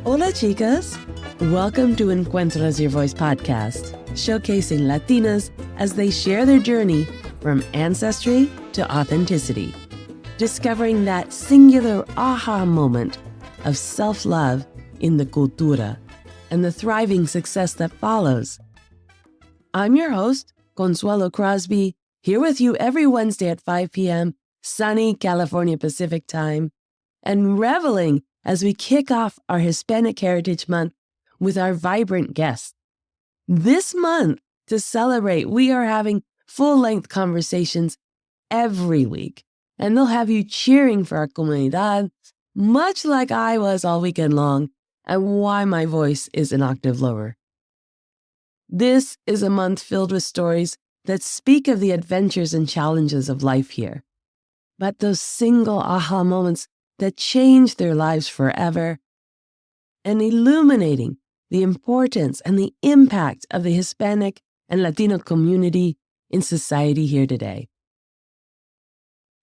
Hola, chicas. Welcome to Encuentras Your Voice podcast, showcasing Latinas as they share their journey from ancestry to authenticity, discovering that singular aha moment of self-love in the cultura and the thriving success that follows. I'm your host, Consuelo Crosby, here with you every Wednesday at 5 p.m., sunny California Pacific time, and reveling as we kick off our Hispanic Heritage Month with our vibrant guests. This month, to celebrate, we are having full-length conversations every week, and they'll have you cheering for our comunidad, much like I was all weekend long, and why my voice is an octave lower. This is a month filled with stories that speak of the adventures and challenges of life here, but those single aha moments that change their lives forever, and illuminating the importance and the impact of the Hispanic and Latino community in society here today.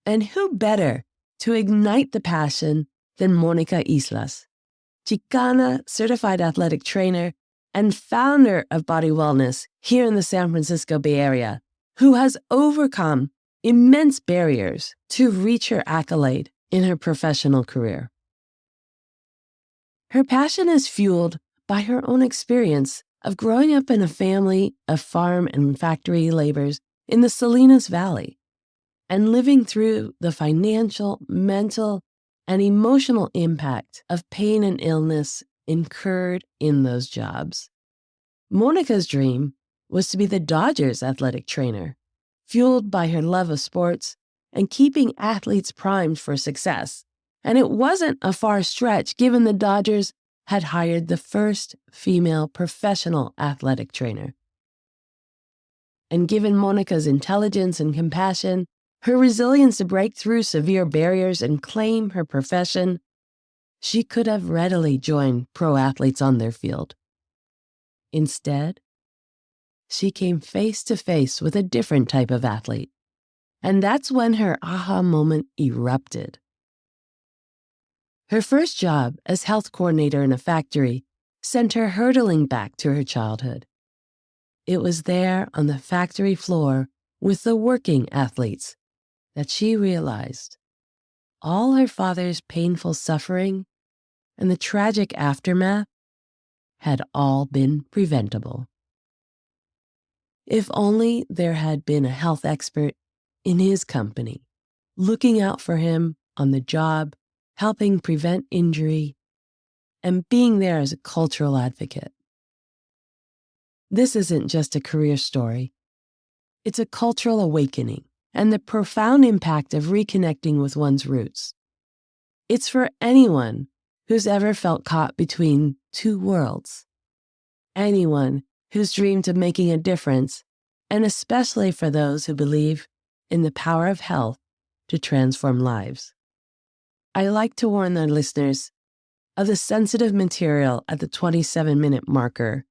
And who better to ignite the passion than Monica Islas, Chicana certified athletic trainer and founder of Body Wellness here in the San Francisco Bay Area, who has overcome immense barriers to reach her accolade in her professional career. Her passion is fueled by her own experience of growing up in a family of farm and factory laborers in the Salinas Valley and living through the financial, mental, and emotional impact of pain and illness incurred in those jobs. Monica's dream was to be the Dodgers athletic trainer, fueled by her love of sports and keeping athletes primed for success. And it wasn't a far stretch given the Dodgers had hired the first female professional athletic trainer. And given Monica's intelligence and compassion, her resilience to break through severe barriers and claim her profession, she could have readily joined pro athletes on their field. Instead, she came face to face with a different type of athlete. And that's when her aha moment erupted. Her first job as health coordinator in a factory sent her hurtling back to her childhood. It was there on the factory floor with the working athletes that she realized all her father's painful suffering and the tragic aftermath had all been preventable. If only there had been a health expert in his company, looking out for him on the job, helping prevent injury, and being there as a cultural advocate. This isn't just a career story. It's a cultural awakening and the profound impact of reconnecting with one's roots. It's for anyone who's ever felt caught between two worlds, anyone who's dreamed of making a difference, and especially for those who believe in the power of health to transform lives. I like to warn our listeners of the sensitive material at the 27-minute marker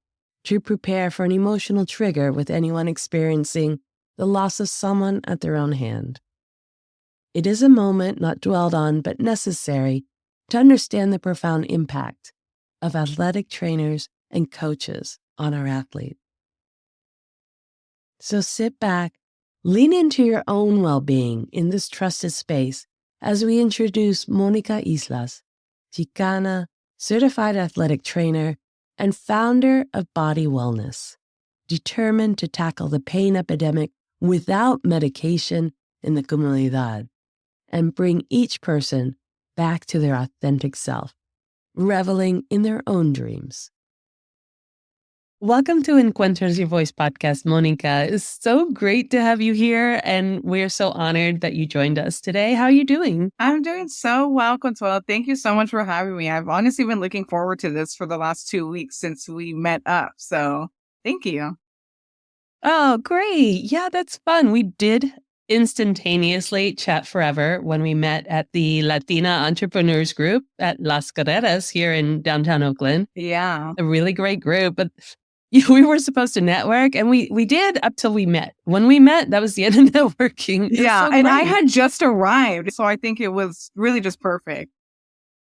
to prepare for an emotional trigger with anyone experiencing the loss of someone at their own hand. It is a moment not dwelled on but necessary to understand the profound impact of athletic trainers and coaches on our athletes. So sit back, lean into your own well-being in this trusted space as we introduce Monica Islas, Chicana, certified athletic trainer, and founder of Body Wellness, determined to tackle the pain epidemic without medication in the comunidad and bring each person back to their authentic self, reveling in their own dreams. Welcome to Encuentras Your Voice podcast, Monica. It's so great to have you here, and we're so honored that you joined us today. How are you doing? I'm doing so well, Consuelo. Thank you so much for having me. I've honestly been looking forward to this for the last 2 weeks since we met up. So thank you. Oh, great. Yeah, that's fun. We did instantaneously chat forever when we met at the Latina Entrepreneurs Group at Las Carreras here in downtown Oakland. Yeah. A really great group. But we were supposed to network, and we did up till we met. When we met, that was the end of networking. Yeah, and I had just arrived, so I think it was really just perfect.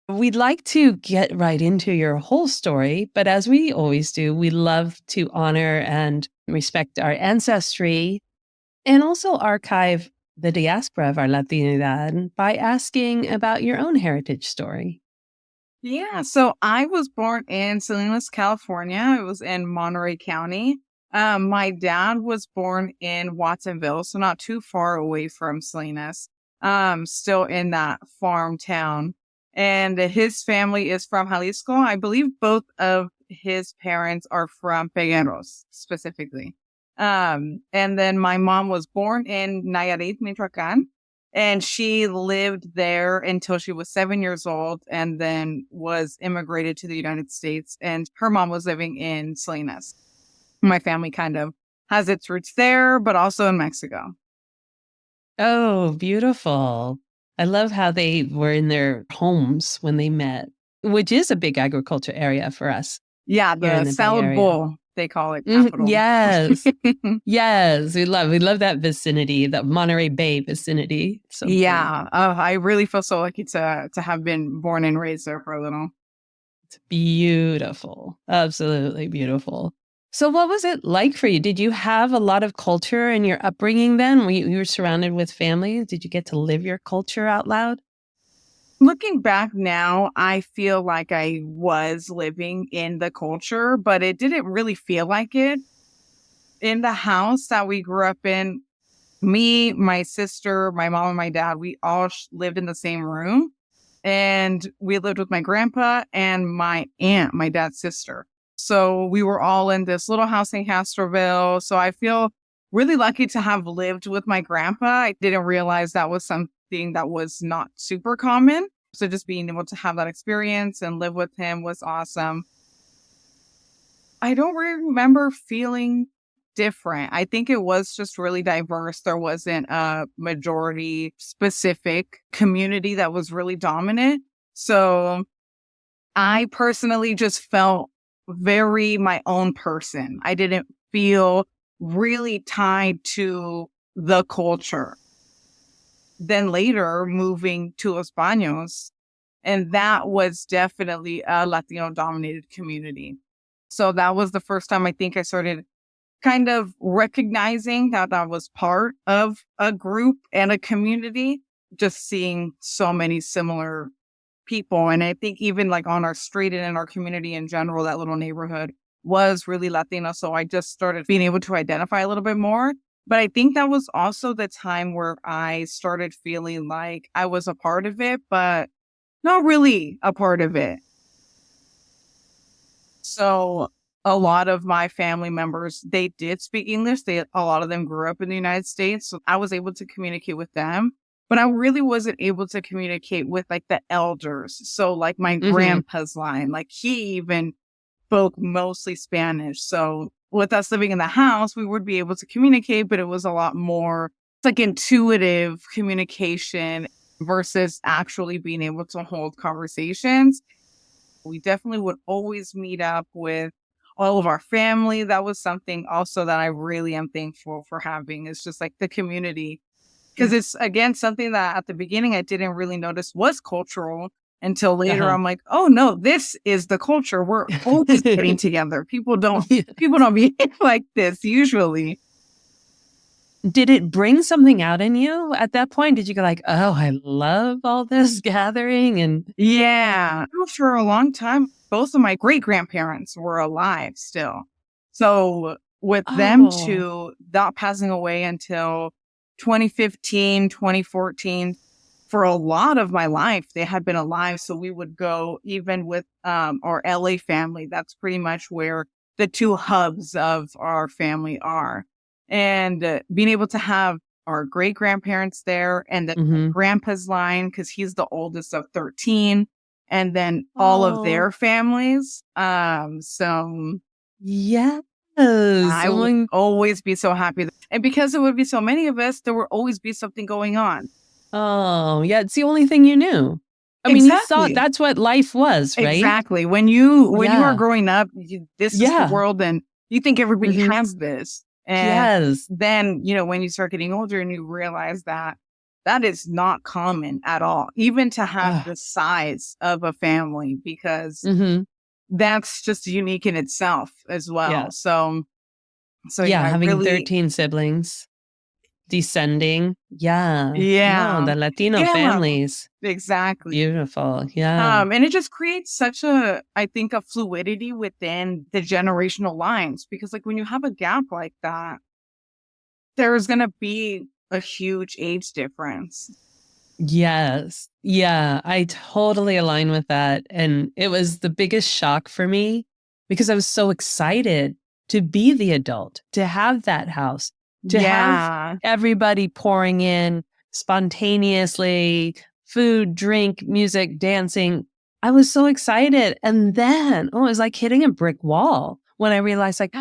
We'd like to get right into your whole story, but as we always do, we love to honor and respect our ancestry and also archive the diaspora of our Latinidad by asking about your own heritage story. Yeah, so I was born in Salinas, California. It was in Monterey County. My dad was born in Watsonville, so not too far away from Salinas. Still in that farm town. And his family is from Jalisco. I believe both of his parents are from Pegueros, specifically. And then my mom was born in Nayarit, Michoacan. And she lived there until she was 7 years old and then was immigrated to the United States. And her mom was living in Salinas. My family kind of has its roots there, but also in Mexico. Oh, beautiful. I love how they were in their homes when they met, which is a big agriculture area for us Yeah, here in the the Bay salad Area. bowl, they call it capital. Yes. Yes. We love that vicinity, that Monterey Bay vicinity. So great. Yeah, I really feel so lucky to have been born and raised there for a little. It's beautiful. Absolutely beautiful. So what was it like for you? Did you have a lot of culture in your upbringing then? You were surrounded with family? Did you get to live your culture out loud? Looking back now, I feel like I was living in the culture, but it didn't really feel like it. In the house that we grew up in, me, my sister, my mom, and my dad, we all lived in the same room. And we lived with my grandpa and my aunt, my dad's sister. So we were all in this little house in Castroville. So I feel really lucky to have lived with my grandpa. I didn't realize that was something that was not super common. So just being able to have that experience and live with him was awesome. I don't really remember feeling different. I think it was just really diverse. There wasn't a majority specific community that was really dominant. So I personally just felt very my own person. I didn't feel really tied to the culture. Then later moving to Los Baños, and that was definitely a Latino dominated community. So that was the first time I think I started kind of recognizing that I was part of a group and a community, just seeing so many similar people. And I think even like on our street and in our community in general, that little neighborhood was really Latino. So I just started being able to identify a little bit more. But I think that was also the time where I started feeling like I was a part of it, but not really a part of it. So a lot of my family members, they did speak English. A lot of them grew up in the United States. So I was able to communicate with them, but I really wasn't able to communicate with like the elders. So like my grandpa's line, like he even spoke mostly Spanish. So with us living in the house, we would be able to communicate, but it was a lot more like intuitive communication versus actually being able to hold conversations. We definitely would always meet up with all of our family. That was something also that I really am thankful for having. It's just like the community. Because it's, again, something that at the beginning I didn't really notice was cultural until later. Uh-huh. I'm like, oh no, this is the culture. We're always getting together. People don't behave like this usually. Did it bring something out in you at that point? Did you go like, oh, I love all this gathering? And Yeah. For a long time, both of my great grandparents were alive still. So with them oh, too, not passing away until 2015, 2014, for a lot of my life, they had been alive. So we would go even with our LA family. That's pretty much where the two hubs of our family are. And being able to have our great grandparents there and then mhm. grandpa's line, because he's the oldest of 13, and then all of Oh, their families. So yes. I Oh would my, always be so happy. And because there would be so many of us, there would always be something going on. oh, yeah. It's the only thing you knew. I mean, you thought Exactly. that's what life was, right? Exactly. When you are Yeah. growing up, this is the Yeah. world, and you think everybody Hmm. has this. And Yes. then, when you start getting older and you realize that that is not common at all, even to have Ah, the size of a family, because mhm. that's just unique in itself as Yeah. well. So Yeah, yeah, I having really, 13 siblings, descending. Yeah. No, yeah, the Latino yeah, families. exactly. Beautiful. Yeah. And it just creates such I think, a fluidity within the generational lines, because like when you have a gap like that, there is going to be a huge age difference. Yes. Yeah, I totally align with that. And it was the biggest shock for me because I was so excited to be the adult, to have that house, to have Yeah. everybody pouring in spontaneously, food, drink, music, dancing. I was so excited. And then, oh, it was like hitting a brick wall when I realized, like,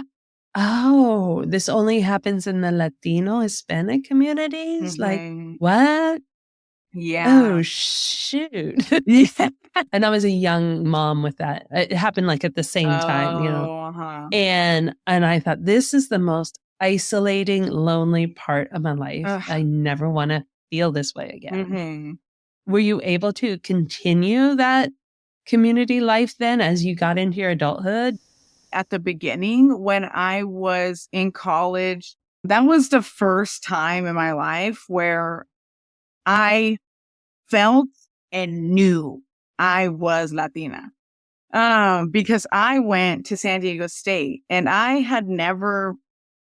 oh, this only happens in the Latino, Hispanic communities? Like, Hmm. what? Yeah. Oh, shoot. Yeah. And I was a young mom with that. It happened like at the same time, Oh, uh-huh. and I thought this is the most isolating, lonely part of my life. Ugh. I never want to feel this way again. Hmm. Were you able to continue that community life then as you got into your adulthood? At the beginning, when I was in college, that was the first time in my life where I felt and knew I was Latina. Because I went to San Diego State and I had never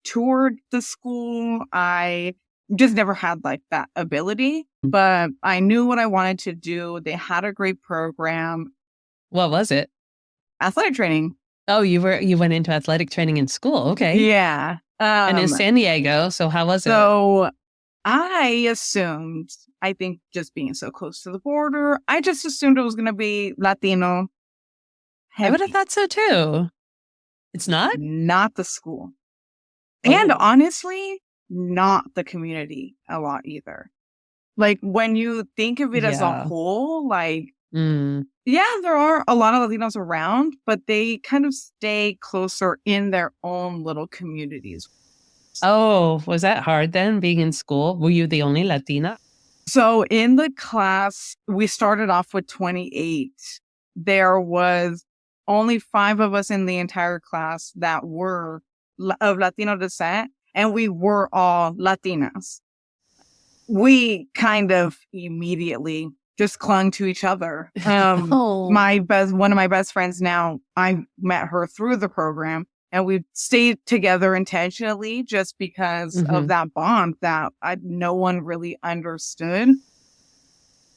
toured the school. I just never had like that ability, but I knew what I wanted to do. They had a great program, What was it? athletic training. Oh, you went into athletic training in school. Okay. Yeah. And in San Diego, so how was it? So I assumed, I think just being so close to the border, I just assumed it was going to be Latino I would have heavy, thought so too. It's not? not the school. And Oh, honestly, not the community a lot either. Like when you think of it as a yeah. whole, like, Mm. yeah, there are a lot of Latinos around, but they kind of stay closer in their own little communities. Oh, was that hard then being in school? Were you the only Latina? So in the class, we started off with 28. There was only 5 of us in the entire class that were of Latino descent, and we were all Latinas. We kind of immediately just clung to each other. Oh. One of my best friends now, I met her through the program, and we stayed together intentionally just because of Mhm. that bond that no one really understood.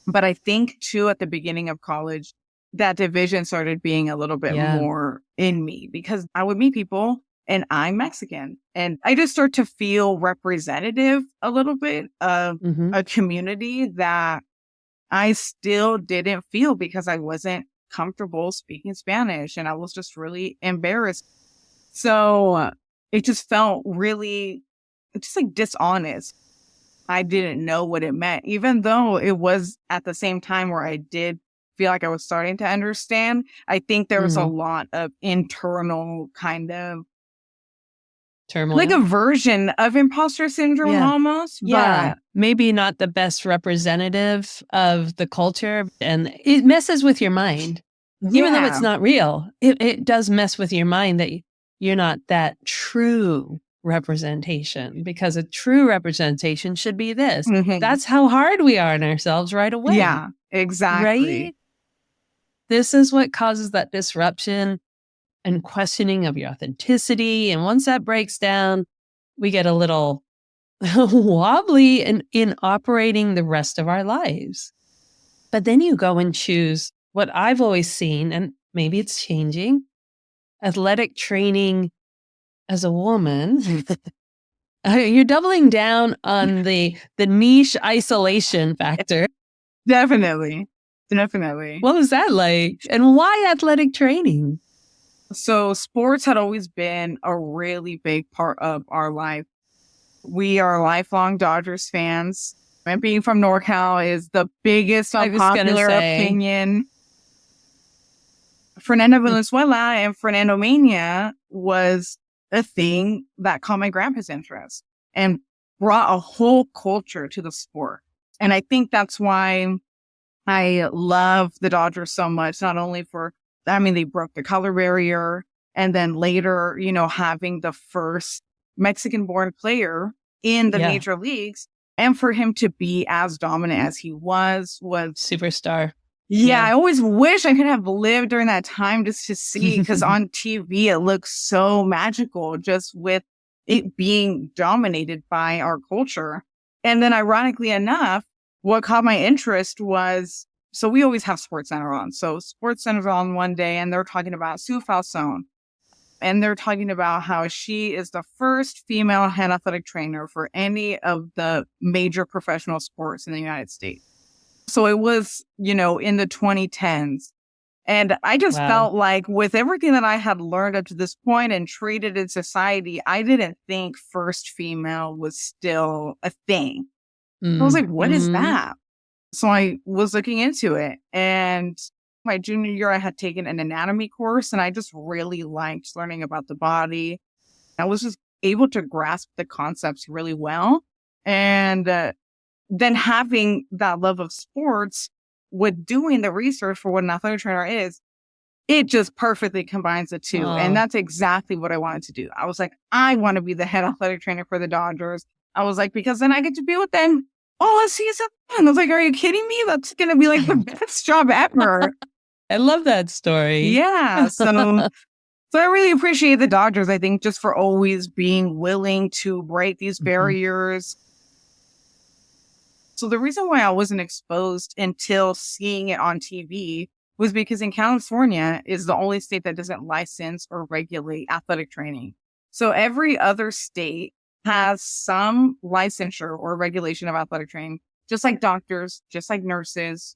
But I think too, at the beginning of college, that division started being a little bit Yeah. more in me, because I would meet people and I'm Mexican, and I just start to feel representative a little bit of Mhm. a community that I still didn't feel, because I wasn't comfortable speaking Spanish and I was just really embarrassed. So it just felt really just like dishonest. I didn't know what it meant, even though it was at the same time where I did feel like I was starting to understand. I think there was a Mhm. lot of internal kind of like Turmoil. a version of imposter syndrome Yeah. almost, Yeah. but Maybe not the best representative of the culture, and it messes with your mind. Even though it's yeah. not real, it does mess with your mind that you're not that true representation, because a true representation should be this. Mhm. That's how hard we are on ourselves right away, Yeah, exactly. right? This is what causes that disruption and questioning of your authenticity. And once that breaks down, we get a little wobbly in operating the rest of our lives. But then you go and choose what I've always seen, and maybe it's changing, athletic training as a woman. You're doubling down on the niche isolation factor. Definitely. Definitely. What was that like? And why athletic training? So sports had always been a really big part of our life. We are lifelong Dodgers fans. And being from NorCal is the biggest I was gonna unpopular say, opinion. Fernando Valenzuela and Fernando Mania was a thing that caught my grandpa's interest and brought a whole culture to the sport. And I think that's why I love the Dodgers so much, not only they broke the color barrier, and then later, having the first Mexican-born player in the major leagues, and for him to be as dominant as he was superstar. Yeah, I always wish I could have lived during that time just to see, because on TV, it looks so magical just with it being dominated by our culture. And then ironically enough, what caught my interest was, so we always have SportsCenter on. So SportsCenter's on one day and they're talking about Sue Falsone. And they're talking about how she is the first female head athletic trainer for any of the major professional sports in the United States. So it was, in the 2010s. And I just felt like with everything that I had learned up to this point and treated in society, I didn't think first female was still a thing. I was like, what is that? So I was looking into it. And my junior year, I had taken an anatomy course, and I just really liked learning about the body. I was just able to grasp the concepts really well. And then having that love of sports with doing the research for what an athletic trainer is, it just perfectly combines the two. And that's exactly what I wanted to do. I was like, I want to be the head athletic trainer for the Dodgers. I was like, because then I get to be with them all season. I was like, are you kidding me? That's going to be like the best job ever. I love that story. Yeah. So I really appreciate the Dodgers, I think, just for always being willing to break these barriers. So the reason why I wasn't exposed until seeing it on TV was because in California is the only state that doesn't license or regulate athletic training. So every other state has some licensure or regulation of athletic training, just like doctors, just like nurses,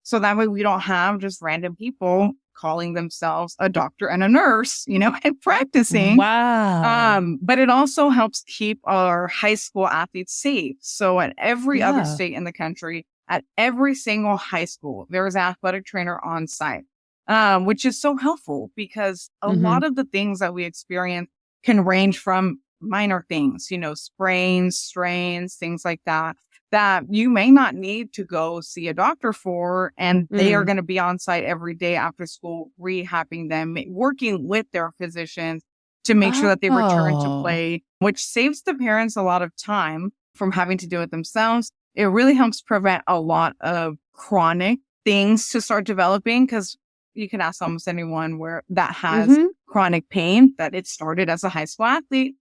so that way we don't have just random people calling themselves a doctor and a nurse, and practicing. Wow. But it also helps keep our high school athletes safe. So at every other state in the country, at every single high school, there is an athletic trainer on site, which is so helpful because a lot of the things that we experience can range from minor things, sprains, strains, things like that you may not need to go see a doctor for. And they are going to be on site every day after school, rehabbing them, working with their physicians to make sure that they return to play, which saves the parents a lot of time from having to do it themselves. It really helps prevent a lot of chronic things to start developing, because you can ask almost anyone where that has chronic pain that it started as a high school athlete.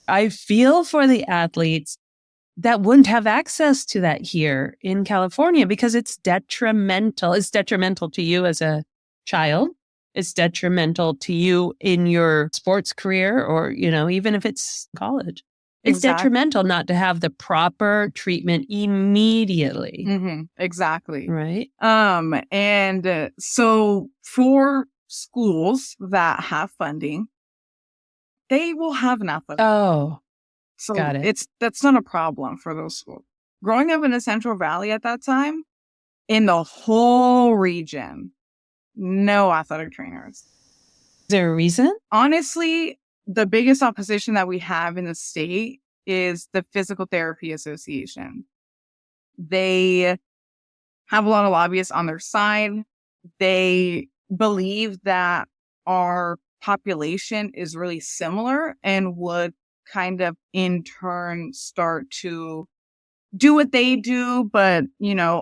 I feel for the athletes that wouldn't have access to that here in California because it's detrimental. It's detrimental to you as a child. It's detrimental to you in your sports career or, even if it's college. It's detrimental not to have the proper treatment immediately. Exactly. Right. And so for schools that have funding, they will have an athletic. So got it. That's not a problem for those schools. Growing up in the Central Valley at that time, in the whole region, no athletic trainers. Is there a reason? Honestly, the biggest opposition that we have in the state is the Physical Therapy Association. They have a lot of lobbyists on their side. They believe that our population is really similar and would kind of in turn start to do what they do. But,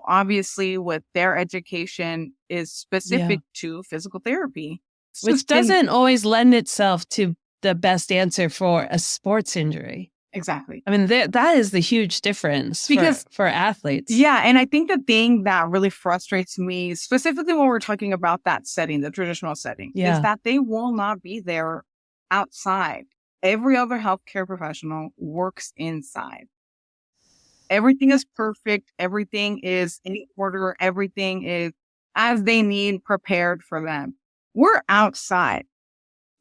obviously with their education is specific to physical therapy. Which doesn't always lend itself to the best answer for a sports injury. Exactly. I mean, that is the huge difference for athletes. Yeah. And I think the thing that really frustrates me, specifically when we're talking about that setting, the traditional setting, is that they will not be there outside. Every other healthcare professional works inside. Everything is perfect. Everything is in order. Everything is as they need, prepared for them. We're outside.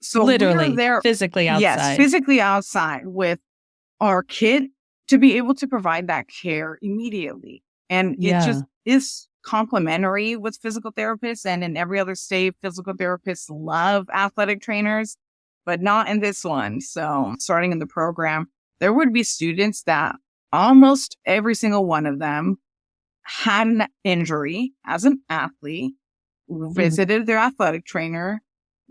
So literally, we're there, physically outside. Yes, physically outside with our kid to be able to provide that care immediately. And it just is complementary with physical therapists. And in every other state, physical therapists love athletic trainers, but not in this one. So starting in the program, there would be students that almost every single one of them had an injury as an athlete, visited their athletic trainer,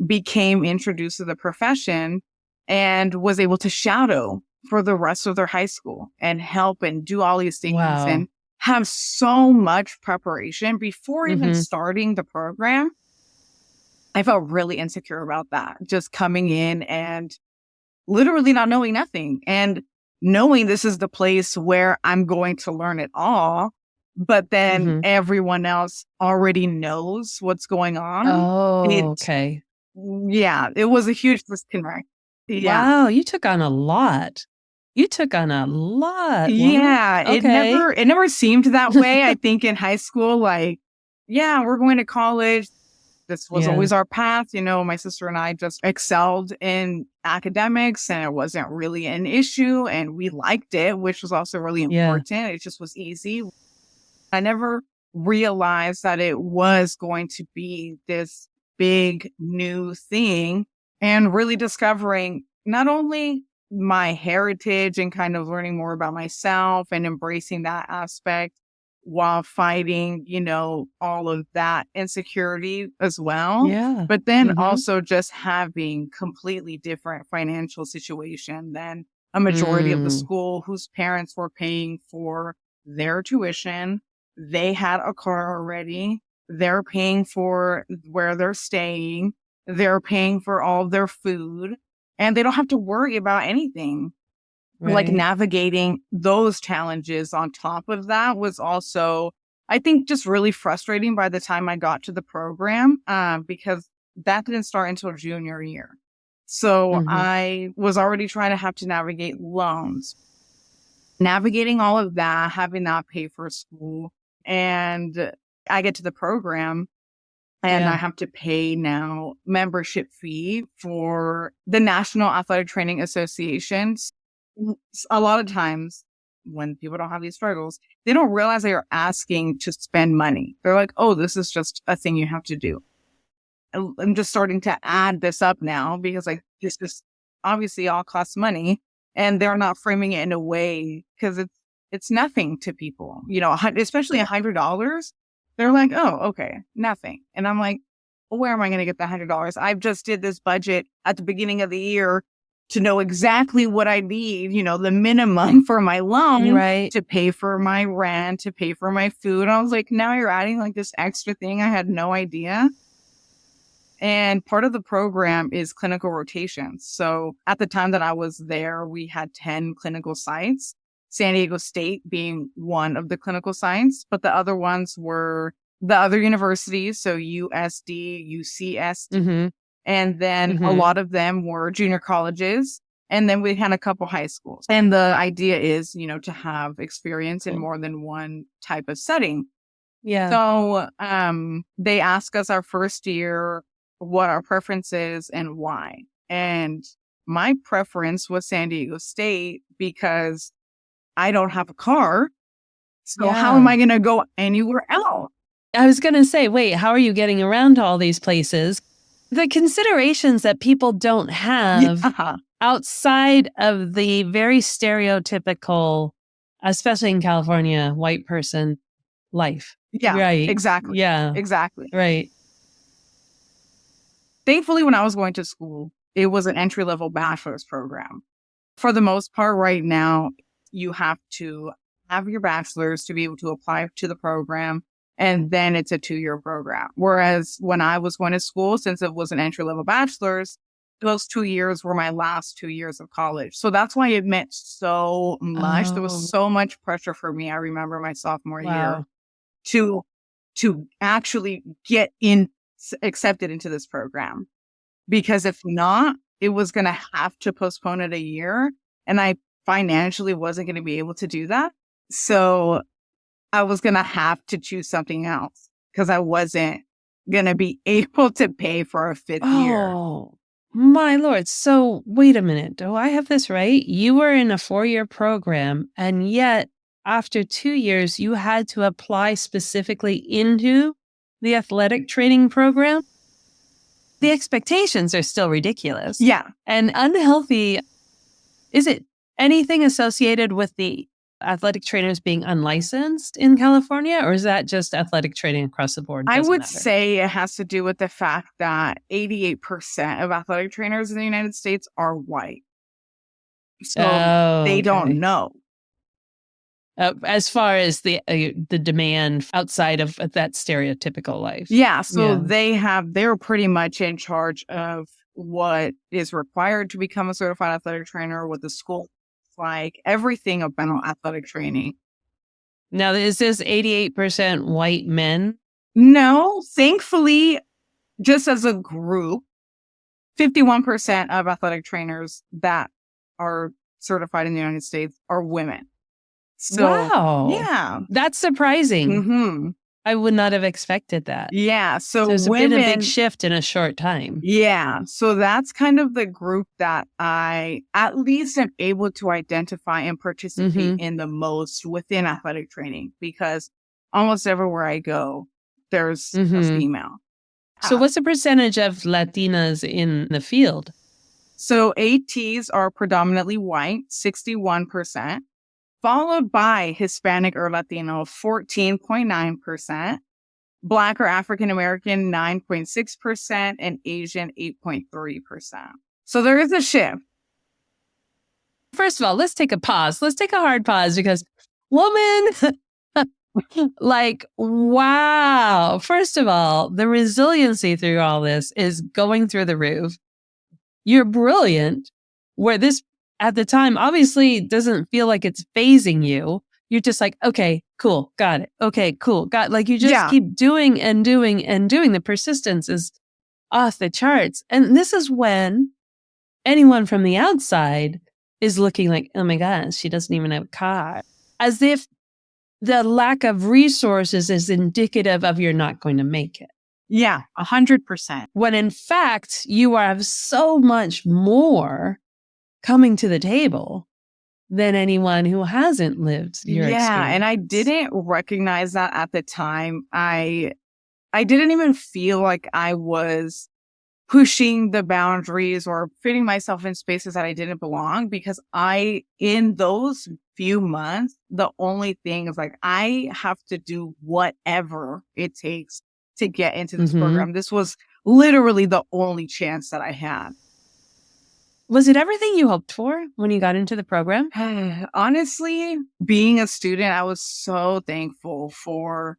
became introduced to the profession, and was able to shadow for the rest of their high school and help and do all these things Wow. and have so much preparation before even starting the program. I felt really insecure about that, just coming in and literally not knowing nothing and knowing this is the place where I'm going to learn it all. But then everyone else already knows what's going on. Oh, okay. Yeah, it was a huge disconnect. Yeah. Wow, you took on a lot. You took on a lot. Yeah, Okay. it never seemed that way. I think in high school, like, yeah, we're going to college. This was always our path. You know, my sister and I just excelled in academics and it wasn't really an issue and we liked it, which was also really important. It just was easy. I never realized that it was going to be this big new thing and really discovering not only my heritage and kind of learning more about myself and embracing that aspect while fighting, you know, all of that insecurity as well. Yeah. But then also just having completely different financial situation than a majority of the school whose parents were paying for their tuition. They had a car already. They're paying for where they're staying. They're paying for all their food and they don't have to worry about anything. Like navigating those challenges on top of that was also, I think, just really frustrating by the time I got to the program, because that didn't start until junior year. So I was already trying to have to navigate loans, navigating all of that, having that pay for school. And I get to the program and I have to pay now membership fee for the National Athletic Training Association. A lot of times when people don't have these struggles, they don't realize they are asking to spend money. They're like, oh, this is just a thing you have to do. I'm just starting to add this up now because like this just obviously all costs money and they're not framing it in a way because it's nothing to people, you know, especially $100. They're like, oh, okay, nothing. And I'm like, well, where am I going to get the $100? I've just did this budget at the beginning of the year to know exactly what I need, you know, the minimum for my loan to pay for my rent, to pay for my food. I was like, now you're adding like this extra thing. I had no idea. And part of the program is clinical rotations. So at the time that I was there, we had 10 clinical sites, San Diego State being one of the clinical sites, but the other ones were the other universities. So USD, UCSD. And then a lot of them were junior colleges. And then we had a couple high schools. And the idea is, you know, to have experience in more than one type of setting. Yeah. So they ask us our first year what our preference is and why. And my preference was San Diego State because I don't have a car. So how am I going to go anywhere else? I was going to say, wait, how are you getting around to all these places? The considerations that people don't have outside of the very stereotypical, especially in California, white person life. Yeah, right. Exactly. Yeah, exactly. Right. Thankfully, when I was going to school, it was an entry-level bachelor's program. For the most part, right now, you have to have your bachelor's to be able to apply to the program. And then it's a 2-year program. Whereas when I was going to school, since it was an entry-level bachelor's, those 2 years were my last 2 years of college. So that's why it meant so much. There was so much pressure for me. I remember my sophomore year to actually get accepted into this program. Because if not, it was going to have to postpone it a year. And I financially wasn't going to be able to do that. So I was going to have to choose something else because I wasn't going to be able to pay for a 5th year. Oh, my Lord. So wait a minute. Do I have this right? You were in a 4-year program and yet after 2 years, you had to apply specifically into the athletic training program? The expectations are still ridiculous. Yeah. And unhealthy. Is it anything associated with the athletic trainers being unlicensed in California, or is that just athletic training across the board? I would matter? say it has to do with the fact that 88% of athletic trainers in the United States are white. So they don't know. As far as the demand outside of that stereotypical life. Yeah. So they're pretty much in charge of what is required to become a certified athletic trainer, what the school is like, everything about athletic training. Now, is this 88% white men? No, thankfully, just as a group, 51% of athletic trainers that are certified in the United States are women. So, wow. Yeah. That's surprising. Mm-hmm. I would not have expected that. Yeah. So there's been a big shift in a short time. Yeah. So that's kind of the group that I at least am able to identify and participate in the most within athletic training, because almost everywhere I go, there's a female. So what's the percentage of Latinas in the field? So ATs are predominantly white, 61%, followed by Hispanic or Latino, 14.9%, Black or African American, 9.6%, and Asian, 8.3%. So there is a shift. First of all, let's take a pause. Let's take a hard pause, because woman, like, wow. First of all, the resiliency through all this is going through the roof. You're brilliant, where this at the time obviously doesn't feel like it's phasing you. You're just like, okay, cool, got it. Okay, cool, got it. Like, you just keep doing and doing and doing. The persistence is off the charts. And this is when anyone from the outside is looking like, oh my gosh, she doesn't even have a car. As if the lack of resources is indicative of you're not going to make it. Yeah, 100%. When in fact, you have so much more coming to the table than anyone who hasn't lived your experience. And I didn't recognize that at the time. I didn't even feel like I was pushing the boundaries or fitting myself in spaces that I didn't belong, because in those few months, the only thing is like, I have to do whatever it takes to get into this program. This was literally the only chance that I had. Was it everything you hoped for when you got into the program? Honestly, being a student, I was so thankful for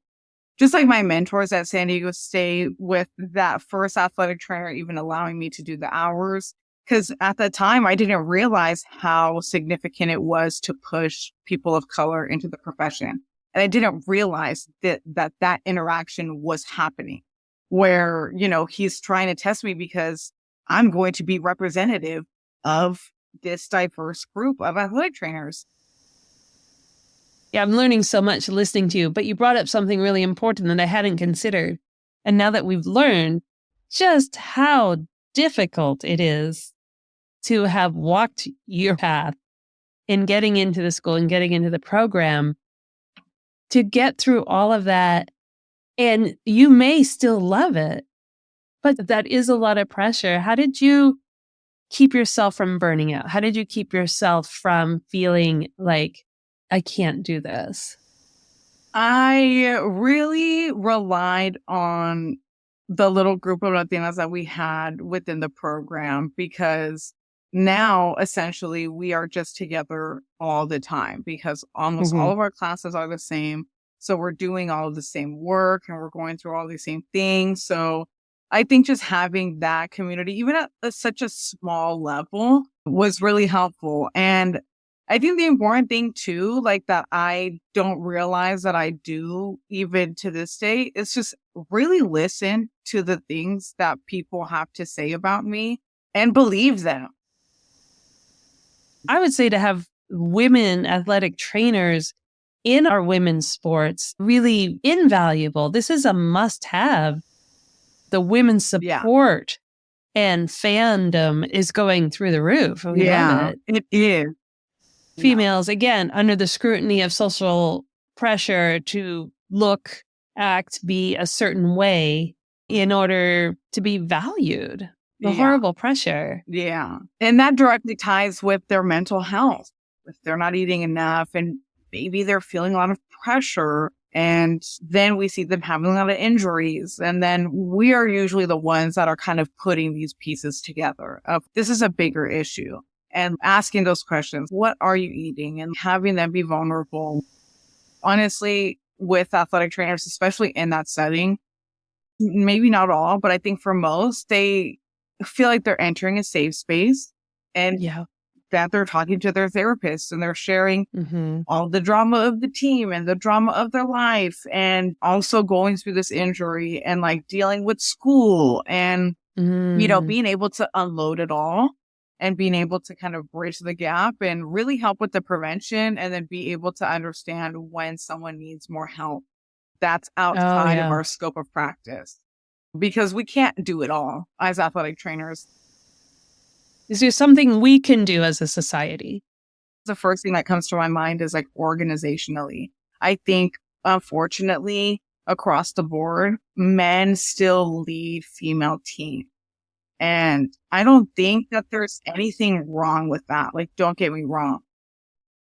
just like my mentors at San Diego State, with that first athletic trainer even allowing me to do the hours. Because at the time, I didn't realize how significant it was to push people of color into the profession. And I didn't realize that interaction was happening, where, he's trying to test me because I'm going to be representative of this diverse group of athletic trainers. Yeah, I'm learning so much listening to you, but you brought up something really important that I hadn't considered. And now that we've learned just how difficult it is to have walked your path in getting into the school and getting into the program, to get through all of that, and you may still love it, but that is a lot of pressure. How did you keep yourself from burning out? How did you keep yourself from feeling like, I can't do this? I really relied on the little group of Latinas that we had within the program, because now essentially we are just together all the time, because almost all of our classes are the same. So we're doing all of the same work and we're going through all the same things. So I think just having that community, even at such a small level, was really helpful. And I think the important thing too, like that I don't realize that I do even to this day, is just really listen to the things that people have to say about me and believe them. I would say to have women athletic trainers in our women's sports, really invaluable. This is a must-have. The women's support and fandom is going through the roof. We love it. It is. Females, again, under the scrutiny of social pressure to look, act, be a certain way in order to be valued. The horrible pressure. Yeah. And that directly ties with their mental health. If they're not eating enough and maybe they're feeling a lot of pressure, and then we see them having a lot of injuries. And then we are usually the ones that are kind of putting these pieces together of this is a bigger issue, and asking those questions. What are you eating? And having them be vulnerable. Honestly, with athletic trainers, especially in that setting, maybe not all, but I think for most, they feel like they're entering a safe space and Yeah. that they're talking to their therapist and they're sharing Mm-hmm. all the drama of the team and the drama of their life, and also going through this injury and like dealing with school and, being able to unload it all and being able to kind of bridge the gap and really help with the prevention, and then be able to understand when someone needs more help that's Oh, outside of yeah. our scope of practice, because we can't do it all as athletic trainers. Is there something we can do as a society? The first thing that comes to my mind is like organizationally. I think, unfortunately, across the board, men still lead female teams. And I don't think that there's anything wrong with that. Like, don't get me wrong.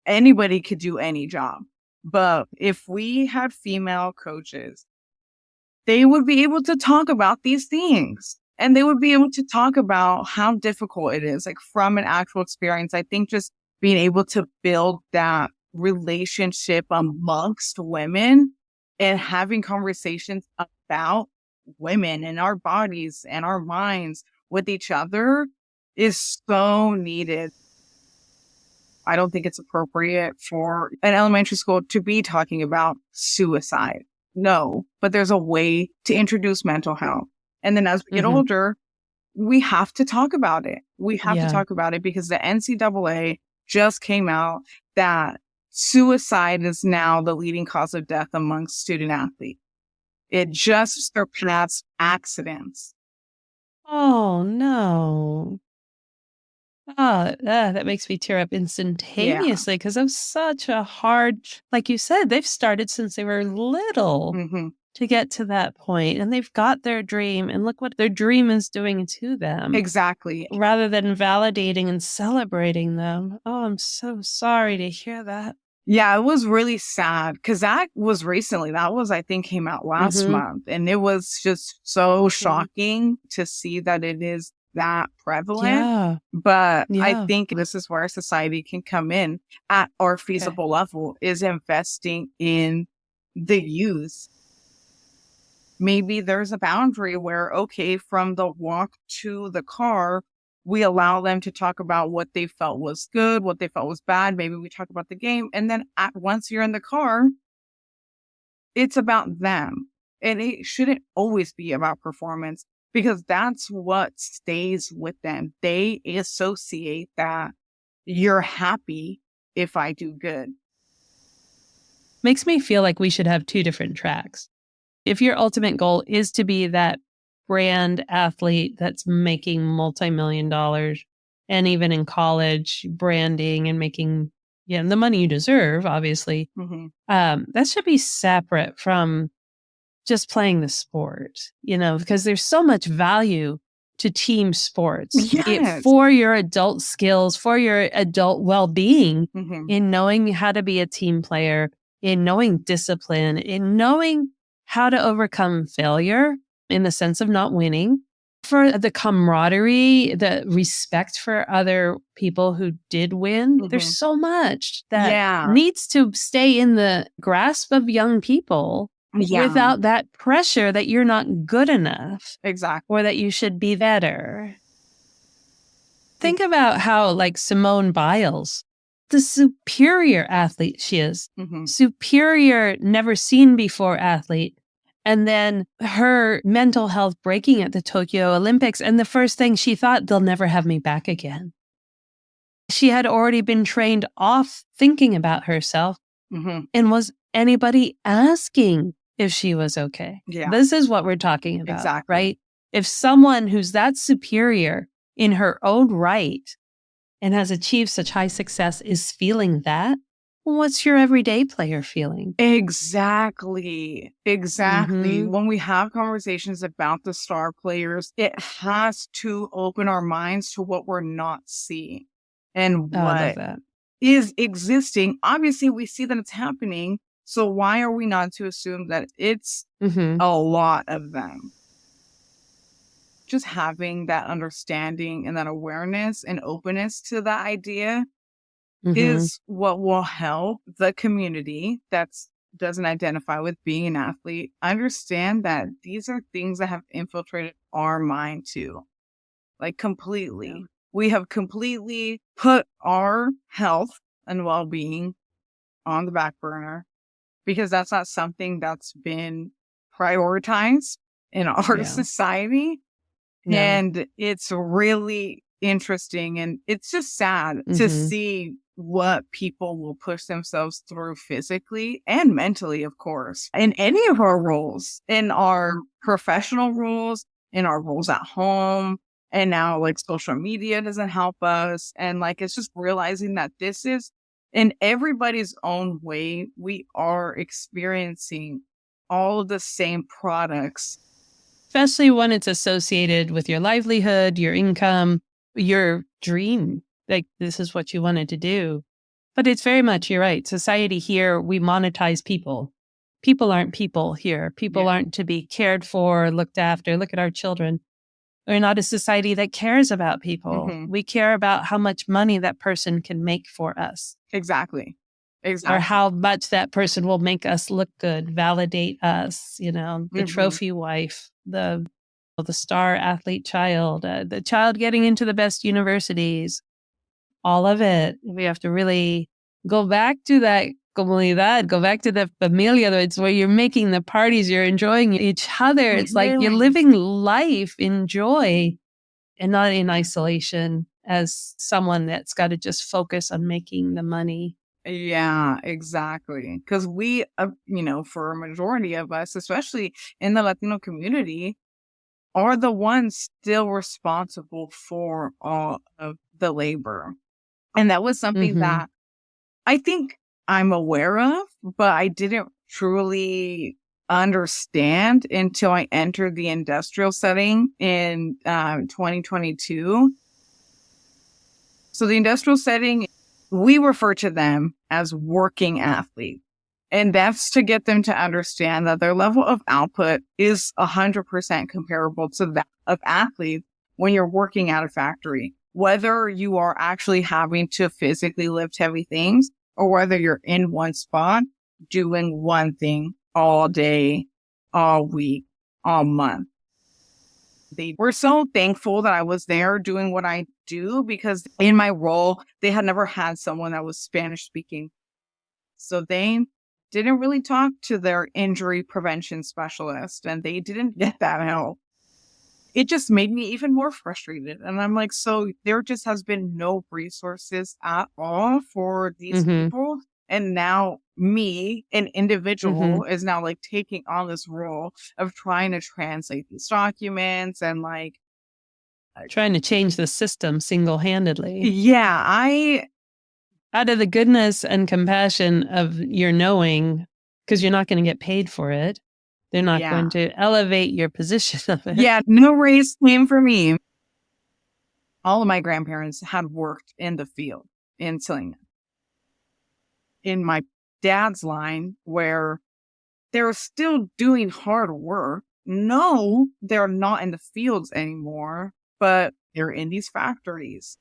Anybody could do any job. But if we had female coaches, they would be able to talk about these things. And they would be able to talk about how difficult it is, like from an actual experience. I think just being able to build that relationship amongst women and having conversations about women and our bodies and our minds with each other is so needed. I don't think it's appropriate for an elementary school to be talking about suicide. No, but there's a way to introduce mental health. And then as we get older, we have to talk about it. We have to talk about it because the NCAA just came out that suicide is now the leading cause of death amongst student athletes. It just surpassed accidents. Oh, no. Oh, that makes me tear up instantaneously because of such a hard, like you said, they've started since they were little to get to that point, and they've got their dream, and look what their dream is doing to them. Exactly. Rather than validating and celebrating them. Oh, I'm so sorry to hear that. Yeah, it was really sad because that was recently. That was, I think, came out last month. And it was just so shocking to see that it is that prevalent. Yeah. But I think this is where society can come in at our feasible level, is investing in the youth. Maybe there's a boundary where, okay, from the walk to the car, we allow them to talk about what they felt was good, what they felt was bad. Maybe we talk about the game. And then once you're in the car, it's about them. And it shouldn't always be about performance, because that's what stays with them. They associate that you're happy if I do good. Makes me feel like we should have two different tracks. If your ultimate goal is to be that brand athlete that's making multi-million dollars, and even in college, branding and making the money you deserve, obviously, that should be separate from just playing the sport, because there's so much value to team sports for your adult skills, for your adult well-being, in knowing how to be a team player, in knowing discipline, in knowing how to overcome failure in the sense of not winning, for the camaraderie, the respect for other people who did win. There's so much that needs to stay in the grasp of young people without that pressure that you're not good enough. Exactly. Or that you should be better. Think about how, like, Simone Biles, the superior athlete she is, superior, never seen before athlete. And then her mental health breaking at the Tokyo Olympics. And the first thing she thought, they'll never have me back again. She had already been trained off thinking about herself. And was anybody asking if she was okay? This is what we're talking about, right? If someone who's that superior in her own right and has achieved such high success is feeling that, what's your everyday player feeling? Exactly. When we have conversations about the star players, it has to open our minds to what we're not seeing and what is existing. Obviously, we see that it's happening. So why are we not to assume that it's a lot of them? Just having that understanding and that awareness and openness to that idea is what will help the community that doesn't identify with being an athlete understand that these are things that have infiltrated our mind too. Like completely. Yeah. We have completely put our health and well-being on the back burner because that's not something that's been prioritized in our society. Yeah. And it's really interesting. And it's just sad to see what people will push themselves through physically and mentally, of course, in any of our roles, in our professional roles, in our roles at home. And now like social media doesn't help us. And like, it's just realizing that this is in everybody's own way. We are experiencing all of the same products. Especially when it's associated with your livelihood, your income, your dream. Like this is what you wanted to do. But it's very much, you're right. Society here, we monetize people. People aren't people here. People aren't to be cared for, looked after. Look at our children. We're not a society that cares about people. We care about how much money that person can make for us. Exactly. Or how much that person will make us look good, validate us, you know, the trophy wife, the star athlete child, the child getting into the best universities, all of it. We have to really go back to that comunidad, go back to the familia. It's where you're making the parties, you're enjoying each other. It's like you're living life in joy and not in isolation as someone that's got to just focus on making the money. Yeah, exactly. Because we, you know, for a majority of us, especially in the Latino community, are the ones still responsible for all of the labor. And that was something that I think I'm aware of, but I didn't truly understand until I entered the industrial setting in 2022. So the industrial setting, we refer to them as working athletes. And that's to get them to understand that their level of output is 100% comparable to that of athletes when you're working at a factory, whether you are actually having to physically lift heavy things or whether you're in one spot doing one thing all day, all week, all month. They were so thankful that I was there doing what I do because in my role, they had never had someone that was Spanish speaking. So they didn't really talk to their injury prevention specialist and they didn't get that help. It just made me even more frustrated. And I'm like, so there just has been no resources at all for these people. And now me, an individual, is now like taking on this role of trying to translate these documents and like trying to change the system single-handedly. Yeah, out of the goodness and compassion of your knowing, because you're not going to get paid for it. They're not going to elevate your position of it. Yeah, no raise came for me. All of my grandparents had worked in the field in Selena. In my dad's line, where they're still doing hard work. No, they're not in the fields anymore, but they're in these factories.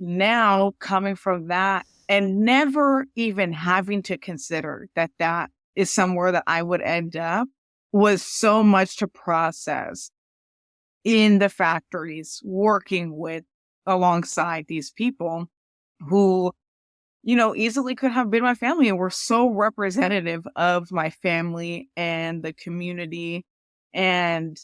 Now, coming from that and never even having to consider that that is somewhere that I would end up was so much to process in the factories, working with alongside these people who, you know, easily could have been my family and were so representative of my family and the community and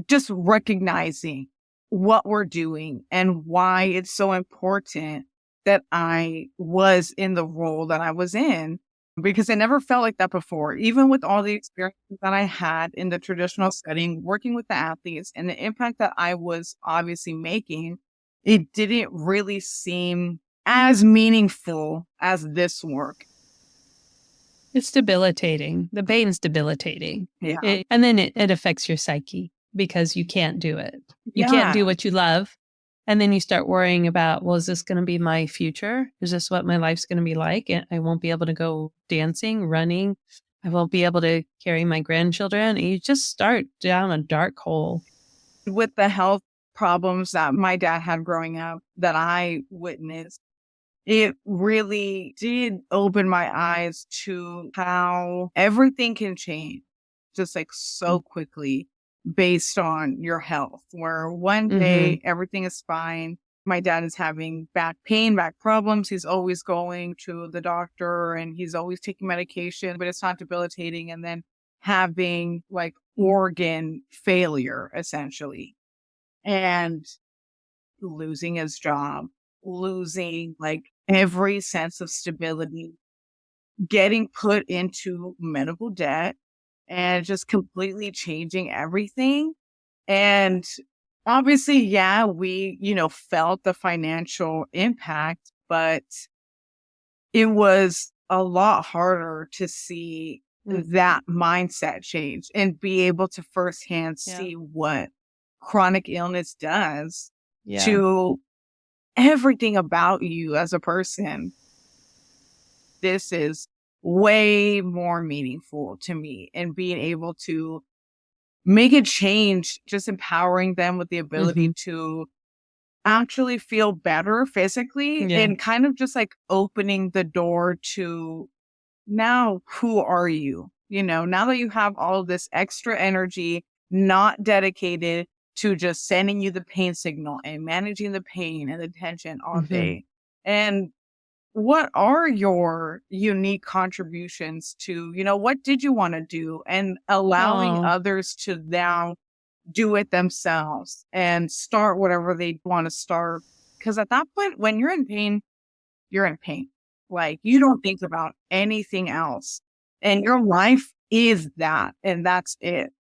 just recognizing what we're doing and why it's so important that I was in the role that I was in, because I never felt like that before, even with all the experiences that I had in the traditional setting, working with the athletes and the impact that I was obviously making. It didn't really seem as meaningful as this work. It's debilitating. The pain's debilitating. Yeah. And then it affects your psyche because you can't do it. You can't do what you love And then you start worrying about, well, is this going to be my future? Is this what my life's going to be like? And I won't be able to go dancing, running. I won't be able to carry my grandchildren. And you just start down a dark hole. With the health problems that my dad had growing up that I witnessed, it really did open my eyes to how everything can change just like so quickly based on your health, where one day everything is fine. My dad is having back pain, back problems. He's always going to the doctor and he's always taking medication, but it's not debilitating. And then having like organ failure, essentially, and losing his job, losing like every sense of stability, getting put into medical debt, and just completely changing everything. And obviously, yeah, we, felt the financial impact, but it was a lot harder to see that mindset change and be able to firsthand see what chronic illness does to everything about you as a person. This is way more meaningful to me, and being able to make a change, just empowering them with the ability to actually feel better physically and kind of just like opening the door to, now who are you? Now that you have all this extra energy, not dedicated to just sending you the pain signal and managing the pain and the tension all day. And what are your unique contributions to, what did you want to do, and allowing others to now do it themselves and start whatever they want to start. Because at that point, when you're in pain, you're in pain. Like, you don't think about anything else. And your life is that, and that's it.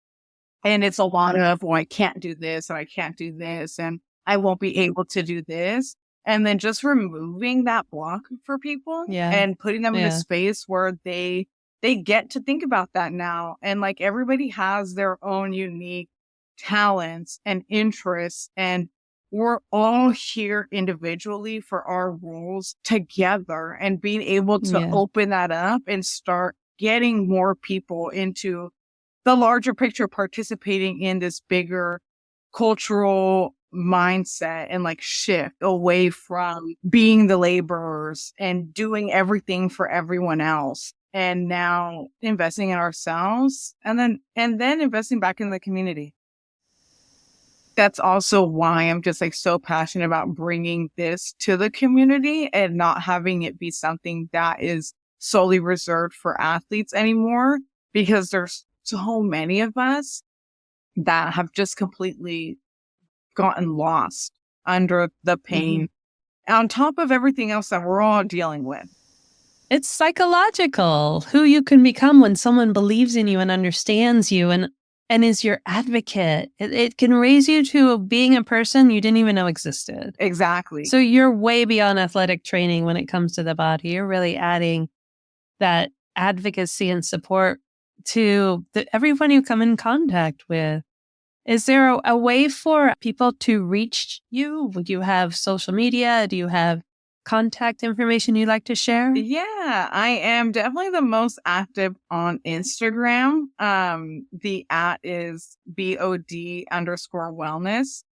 And it's a lot of, well, I can't do this, and I can't do this, and I won't be able to do this. And then just removing that block for people and putting them in a space where they get to think about that now. And like, everybody has their own unique talents and interests, and we're all here individually for our roles together, and being able to open that up and start getting more people into the larger picture, participating in this bigger cultural mindset and like shift away from being the laborers and doing everything for everyone else, and now investing in ourselves, and then investing back in the community. That's also why I'm just like so passionate about bringing this to the community and not having it be something that is solely reserved for athletes anymore, because there's so many of us that have just completely gotten lost under the pain on top of everything else that we're all dealing with. It's psychological, who you can become when someone believes in you and understands you and is your advocate. It can raise you to being a person you didn't even know existed. Exactly. So you're way beyond athletic training when it comes to the body. You're really adding that advocacy and support to everyone you come in contact with. Is there a way for people to reach you? Would you have social media? Do you have contact information you'd like to share? Yeah, I am definitely the most active on Instagram. The @ is BOD_wellness.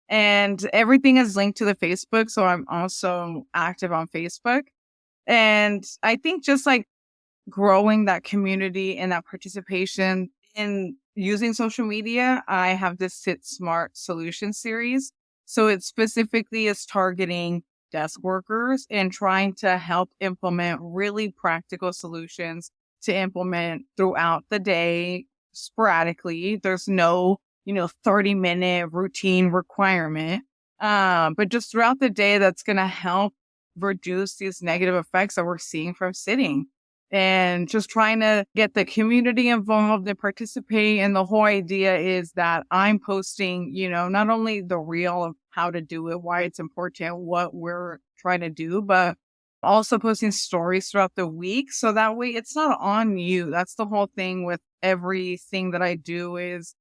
And everything is linked to the Facebook. So I'm also active on Facebook. And I think just like growing that community and that participation in using social media, I have this Sit Smart Solution series. So it specifically is targeting desk workers and trying to help implement really practical solutions to implement throughout the day sporadically. There's no, 30-minute routine requirement. But just throughout the day, that's going to help reduce these negative effects that we're seeing from sitting. And just trying to get the community involved and participate. And the whole idea is that I'm posting, not only the reel of how to do it, why it's important, what we're trying to do, but also posting stories throughout the week. So that way it's not on you. That's the whole thing with everything that I do, is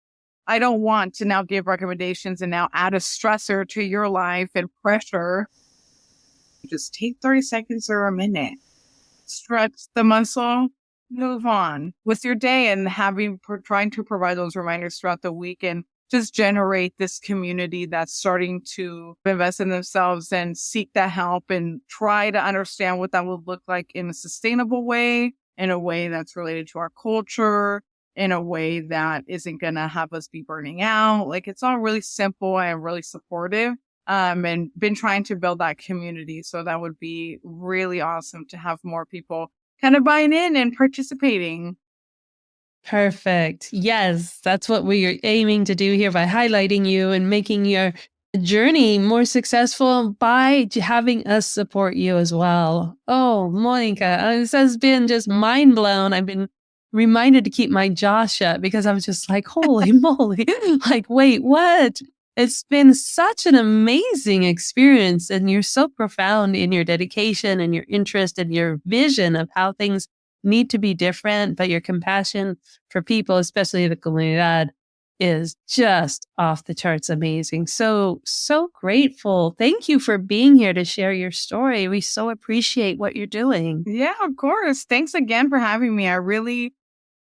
I don't want to now give recommendations and now add a stressor to your life and pressure. Just take 30 seconds or a minute, stretch the muscle, move on with your day, and trying to provide those reminders throughout the week and just generate this community that's starting to invest in themselves and seek that help and try to understand what that would look like in a sustainable way, in a way that's related to our culture, in a way that isn't going to have us be burning out. Like, it's all really simple and really supportive. And been trying to build that community. So that would be really awesome to have more people kind of buying in and participating. Perfect. Yes, that's what we're aiming to do here by highlighting you and making your journey more successful by having us support you as well. Oh, Monica, this has been just mind blown. I've been reminded to keep my jaw shut because I was just like, holy moly, like, wait, what? It's been such an amazing experience, and you're so profound in your dedication and your interest and your vision of how things need to be different, but your compassion for people, especially the comunidad, is just off the charts amazing. So grateful. Thank you for being here to share your story. We so appreciate what you're doing. Yeah, of course. Thanks again for having me. I really,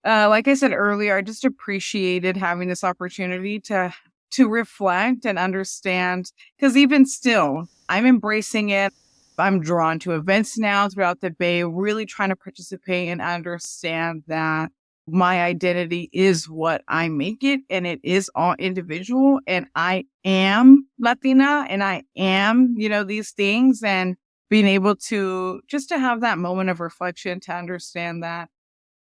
like I said earlier, I just appreciated having this opportunity to reflect and understand, because even still, I'm embracing it. I'm drawn to events now throughout the Bay, really trying to participate and understand that my identity is what I make it, and it is all individual, and I am Latina, and I am, these things, and being able to just to have that moment of reflection to understand that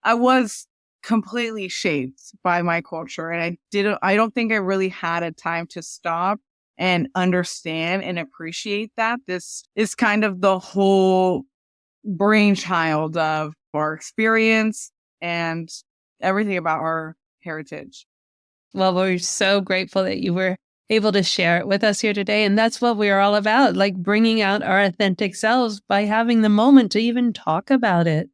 I was completely shaped by my culture. And I don't think I really had a time to stop and understand and appreciate that this is kind of the whole brainchild of our experience and everything about our heritage. Well, we're so grateful that you were able to share it with us here today. And that's what we're all about, like bringing out our authentic selves by having the moment to even talk about it.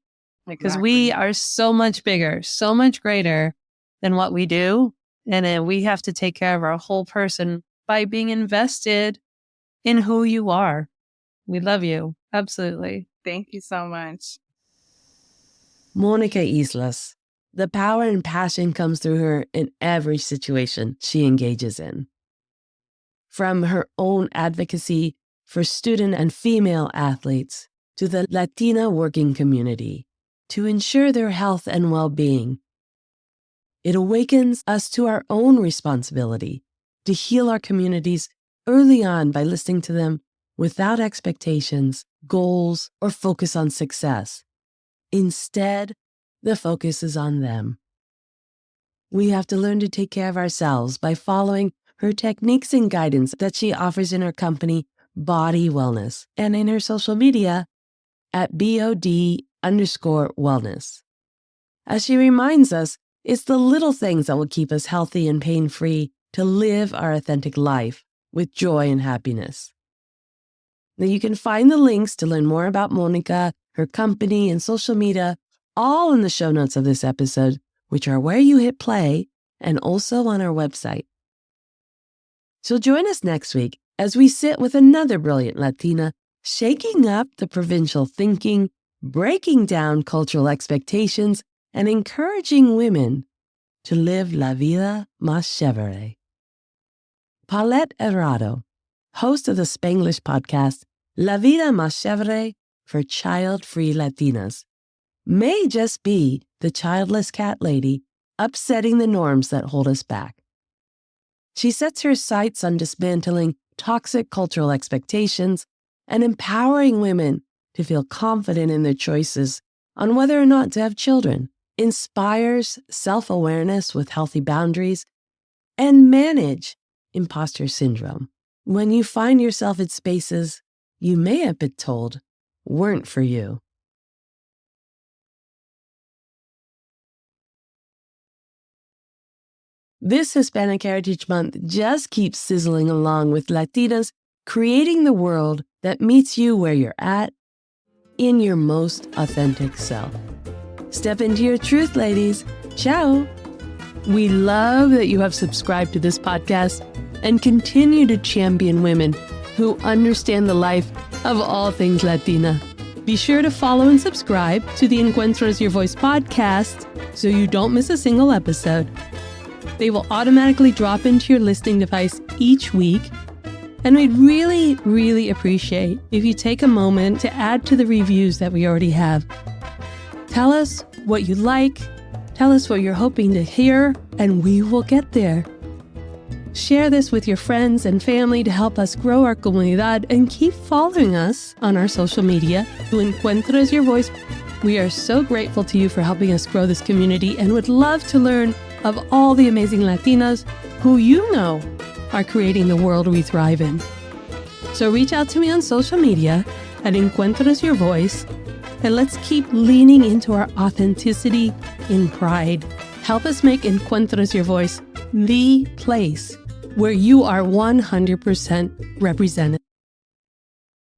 Because we are so much bigger, so much greater than what we do. And we have to take care of our whole person by being invested in who you are. We love you. Absolutely. Thank you so much. Monica Islas. The power and passion comes through her in every situation she engages in. From her own advocacy for student and female athletes to the Latina working community, to ensure their health and well-being. It awakens us to our own responsibility to heal our communities early on by listening to them without expectations, goals, or focus on success. Instead, the focus is on them. We have to learn to take care of ourselves by following her techniques and guidance that she offers in her company, Body Wellness, and in her social media at BOD_wellness. As she reminds us, it's the little things that will keep us healthy and pain-free to live our authentic life with joy and happiness. Now you can find the links to learn more about Monica, her company, and social media, all in the show notes of this episode, which are where you hit play and also on our website. So join us next week as we sit with another brilliant Latina, shaking up the provincial thinking, breaking down cultural expectations, and encouraging women to live la vida más chévere. Paulette Herrado, host of the Spanglish podcast La Vida Más Chévere for Child-Free Latinas, may just be the childless cat lady upsetting the norms that hold us back. She sets her sights on dismantling toxic cultural expectations and empowering women to feel confident in their choices on whether or not to have children, inspires self-awareness with healthy boundaries, and manage imposter syndrome when you find yourself in spaces you may have been told weren't for you. This Hispanic Heritage Month just keeps sizzling along with Latinas creating the world that meets you where you're at, in your most authentic self. Step into your truth, ladies. Ciao. We love that you have subscribed to this podcast and continue to champion women who understand the life of all things Latina. Be sure to follow and subscribe to the Encuentras Your Voice podcast so you don't miss a single episode. They will automatically drop into your listening device each week. And we'd really, really appreciate if you take a moment to add to the reviews that we already have. Tell us what you like, tell us what you're hoping to hear, and we will get there. Share this with your friends and family to help us grow our comunidad, and keep following us on our social media to Encuentras Your Voice. We are so grateful to you for helping us grow this community and would love to learn of all the amazing Latinas who you know are creating the world we thrive in. So reach out to me on social media at Encuentras Your Voice, and let's keep leaning into our authenticity in pride. Help us make Encuentras Your Voice the place where you are 100% represented.